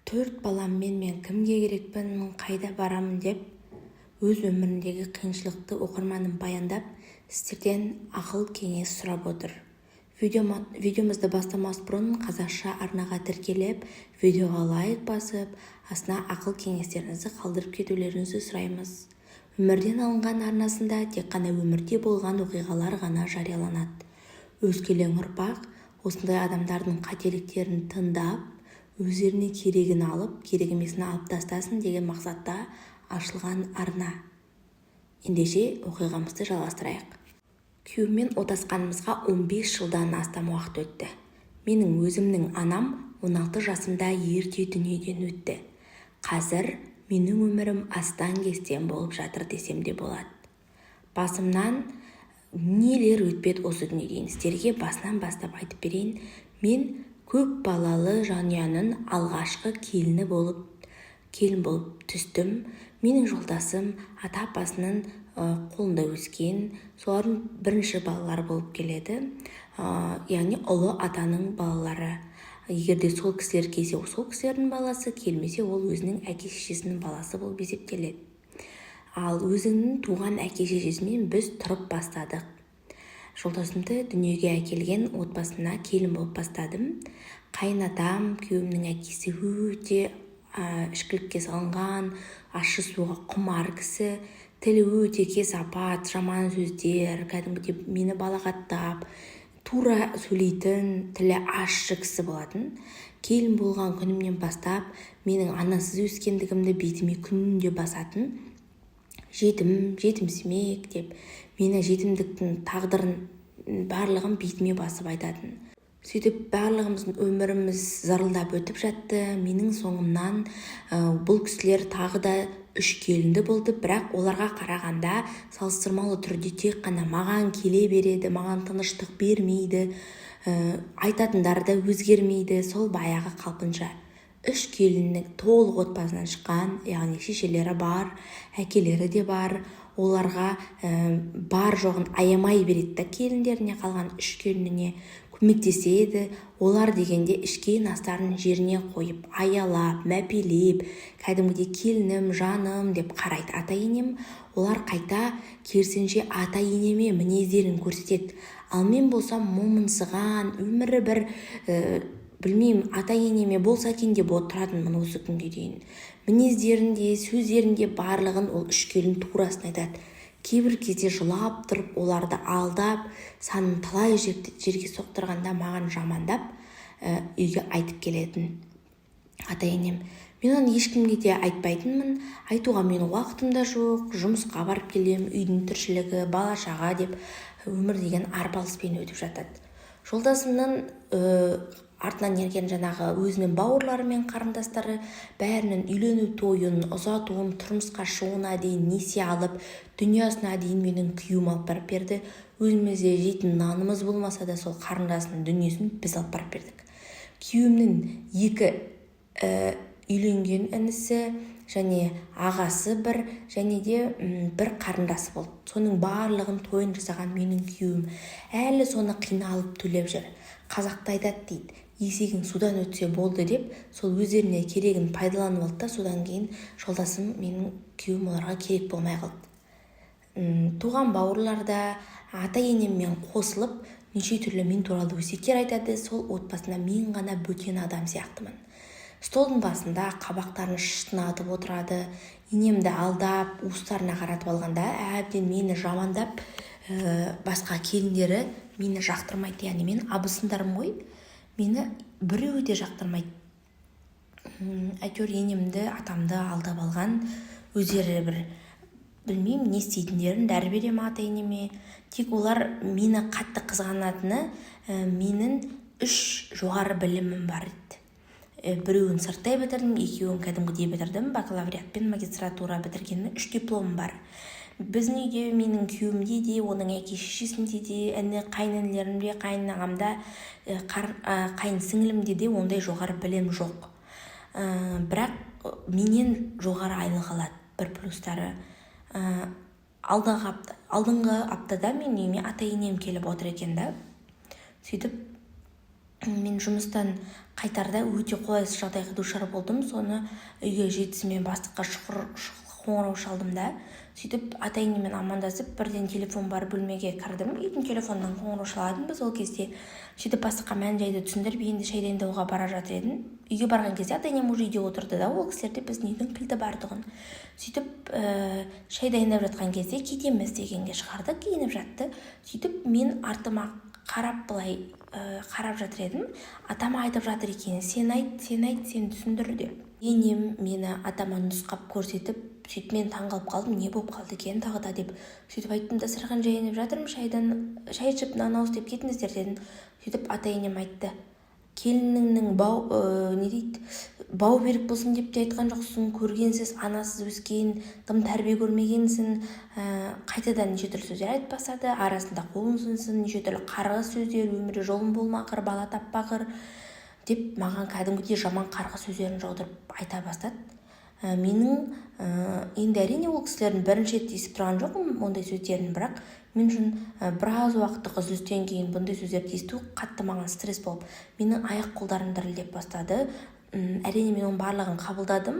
Төрт баламмен мен кімге керекпін, қайда барамын деп, өз өміріндегі қиыншылықты оқырманым баяндап, сіздерден ақыл-кеңес сұрап отыр. Видеомызды бастамас бұрын қазақша арнаға тіркеліп, видеоға лайк басып, астына ақыл-кеңестеріңізді қалдырып кетулеріңізді сұраймыз. Өмірден алынған арнасында тек қана өмірде болған оқиғалар ғана жарияланады. Өскелең ұрпақ осындай адамдардың қателіктерін тыңдап, өздеріне керегін алып, керек емесін алып тастасын деген мақсатта ашылған арна. Ендеше оқиғамызды жалғастырайық. Күйеуіммен отасқанымызға 15 жылдан астам уақыт өтті. Менің өзімнің анам 16 жасымда ерте дүниеден өтті. Қазір менің өмірім астан-кестен болып жатыр десем де болады. Басымнан нелер өтпеді осы күнге дейін, сіздерге басынан бастап айтып берейін. Мен көп балалы жанұяның алғашқы келін болып түстім. Менің жолдасым ата-апасының қолында өскен, солардың бірінші балалары болып келеді. Яғни ұлы атаның балалары. Егерде сол кісілер келсе, сол кісілердің баласы, келмесе ол өзінің әке-шешесінің баласы болып есептеледі. Ал өзінің туған әке-шешесімен біз тұрып бастадық. Жолдасымды дүниеге әкелген отбасына келін болып бастадым. Қайынатам, күйеуімнің әкесі өте ішкілікке салынған, ащы суға құмар кісі, тілі өте кесапат, жаман сөздер, кәдімгідей мені балағаттап, тура сөйлейтін, тілі ащы кісі болатын. Келін болған күнімнен бастап, менің анасыз өскендігімді бетіме күнде басатын. Жетімсімек деп, мені жетімдіктің тағдырын барлығын бетіме басып айтатын. Сөйтіп барлығымыздың өміріміз зырылдап өтіп жатты. Менің соңымнан бұл кісілер тағы да 3 келінді болды, бірақ оларға қарағанда салыстырмалы түрде тек қана маған келе береді, маған тыныштық бермейді, айтатындары да өзгермейді, сол баяғы қалпынша. 3 келіннің толық отбасынан шыққан, яғни шешелері бар, әкелері де бар. Оларға бар жоғын аямай береді, келіндеріне қалған 3 келініне көмектеседі. Олар дегенде ішкен астарын жеріне қойып, аялап, мәпелеп, кәдімгідей келінім, жаным деп қарайды. Ата-енем, олар қайта керісінше ата-енеме мінездерін көрсетеді. Ал мен болсам момынсыған, өмірі бір білмеймін, ата-енеме болса екен деп отыратынмын осы күнге дейін. Мінездерінде, сөздерінде барлығын ол 3 келін турасын айтады. Кейбір кезде жылап тұрып, оларды алдап, санын талай жерге соқтырғанда маған жамандап, үйге айтып келетін ата-енем. Мен оны ешкімге де айтпайтынмын, айтуға менің уақытым да жоқ, жұмысқа барып келем, үйдің тіршілігі, бала-шаға деп, өмір деген арпалыспен өтіп жатады. Жолдасымның артынан ерген жаңағы өзінің бауырлары мен қарындастары бәрінің үйлену тойын, ұзатуын, тұрмысқа шығуына дейін несие алып, дүниясына дейін менің күйеуім алып барып берді. Өзімізде жейтін нанымыз болмаса да сол қарындасының дүниесін біз алып барып бердік. Күйеуімнің 2 үйленген інісі және ағасы бір, және де бір қарындасы болды. Соның барлығын тойын жасаған менің күйеуім әлі соны қиналып төлеп жүр. Қазақта айтады дейді, есегің судан өтсе болды деп, сол өздеріне керегін пайдаланып алды да, содан кейін жолдасым менің күйеуім оларға керек болмай қалды. Туған бауырларда ата-енеммен қосылып, неше түрлі мен туралы өсиеттер айтады. Сол отбасында мен ғана бөтен адам сияқтымын. Столдың басында қабақтарын шытынатып отырады. Енемді алдап, уыстарына қаратып алғанда, әбден мені жамандап, басқа келіндері мені жақтырмайды. Яғни мен абысындарым ғой, мені біреу де жақтырмайды. Әйтеуір енемді, атамды алдап алған, өздері бір білмеймін не істейтіндерін, дәрі берем ата-енеме. Тек олар мені қатты қызғанатыны, менің 3 жоғары білімім бар еді. Біреуін сырттай бітірдім, екеуін кәдімгідей бітірдім, бакалавриат пен магистратура бітіргеннің 3 дипломым бар. Біздің үйде, менің күйеуімде де, оның әке-шешесінде де, қайын-інілерімде, қайын-ағамда, қайын-сіңілімде де ондай жоғары білім жоқ. Бірақ менен жоғары айлық алады. Бір плюстары, алдыңғы аптада мен үйіме ата-енем келіп отыр екен да. Сөйтіп мен жұмыстан қайтарда өте қолайсыз жағдайға душар болдым. Соны үйге жетісімен бастыққа қоңырау шалдым да, сөйтіп ата-енемен амандасып, бірден телефон бар бөлмеге кірдім. Үйдің телефонынан қоңырау шаладым біз ол кезде. Сөйтіп бастыққа мән-жайды түсіндіріп, енді шай дайындауға бара жатыр едім. Үйге барған кезде ата-енем уже үйде отырды да, ол кісілерде біздің үйдің кілті бар тұғын. Сөйтіп шай дайындап жатқан кезде кетеміз дегенге шығарды, киініп жатты. Сөйтіп мен артыма қарап былай қарап жатыр едім. Атама айтып жатыр екен, сен айт, сен түсіндір деп. Енем мені атама нұсқап көрсетіп, сөйтіп мен таңғалып қалдым, не болып қалды екен тағы да деп. Сөйтіп айттым, дастархан жайынып жатырмын, шай ішіп нан ауыз деп кетіңіздер дедім. Сөйтіп ата-енем айтты, келініңнің бау берік болсын деп те айтқан жоқсың, көргенсіз, анасыз өскен, тым тәрбие көрмегенсің, қайтадан неше түрлі сөздер айтып бастады, арасында қолың сынсын, неше түрлі қарғыс сөздер, өмірі жолың болмақыр, бала таппақыр деп маған кәдімгідей жаман қарғыс сөздерін жаудырып айта бастады. Менің енді әрине ол кісілердің бірінші рет естіп тұрған жоқпын ондай сөздерін, бірақ мен үшін біраз уақыттық үзілістен кейін бұндай сөздерді есту қатты маған стресс болып, менің аяқ-қолдарым дірілдеп бастады. Әрине мен оның барлығын қабылдадым,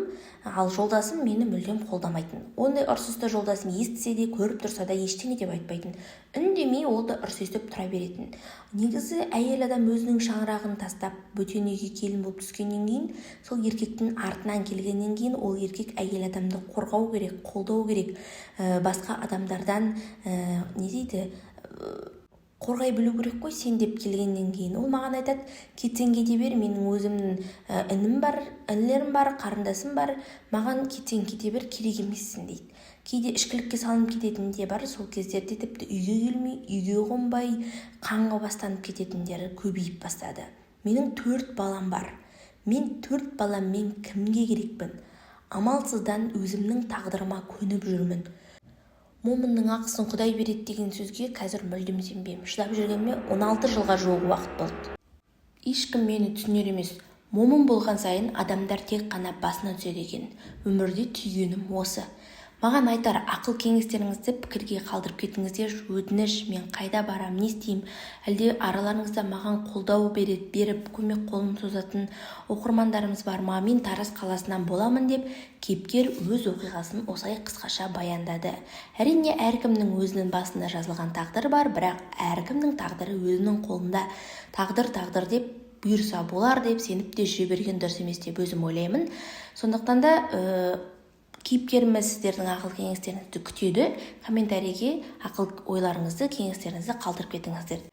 ал жолдасым мені мүлдем қолдамайтын. Ондай ұрсысты жолдасым естісе де, көріп тұрса да ештеңе деп айтпайтын. Үндемей ол да ұрыс естіп тұра беретін. Негізі әйел адам өзінің шаңырағын тастап, бөтен үйге келін болып түскеннен кейін, сол еркектің артынан келгеннен кейін ол еркек әйел адамды қорғау керек, қолдау керек, басқа адамдардан қорғай білу керек қой сен деп келгеннен кейін. Ол маған айтады, кетсең кете бер, менің өзімнің інілерім бар, қарындасым бар, маған кетсең кете бер, керек емессің дейді. Кейде ішкілікке салынып кететін де бар, сол кездерде тіпті үйге келмей, үйге қонбай, қанға бастанып кететіндері көбейіп бастады. Менің 4 балам бар. Мен 4 баламмен кімге керекпін? Амалсыздан өзімнің тағдырыма көніп жүрмін. Момынның ақысын Құдай береді деген сөзге қазір мүлдем сенбеймін. Шыдап жүргеніме 16 жылға жуық уақыт болды. Ешкім мені түсінер емес. Момын болған сайын адамдар тек қана басына түседі екен. Өмірде түйгенім осы. Маған айтар ақыл кеңестеріңізді пікірге қалдырып кетіңіздер, өтініш, мен қайда барам, не істеймін, әлде араларыңызда маған қолдау беріп, көмек қолын созатын оқырмандарымыз бар ма? Мен Тараз қаласынан боламын деп кейіпкер өз оқиғасын осылай қысқаша баяндады. Әрине әркімнің өзінің басында жазылған тағдыры бар, бірақ әркімнің тағдыры өзінің қолында. Тағдыр деп бұйырса болар деп сеніп те жүре берген дұрыс емес деп өзім ойлаймын. Сондықтан да кейіпкеріміз сіздердің ақыл кеңестеріңізді күтеді. Комментарийге ақыл ойларыңызды, кеңестеріңізді қалдырып кетіңіздер.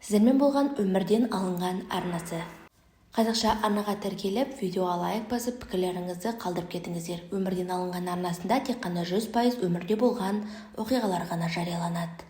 Сіздермен болған өмірден алынған арнасы. Қазақша арнаға тіркеліп, видеоға лайк басып, пікірлеріңізді қалдырып кетіңіздер. Өмірден алынған арнасында тек қана 100% өмірде болған оқиғалар ғана жарияланады.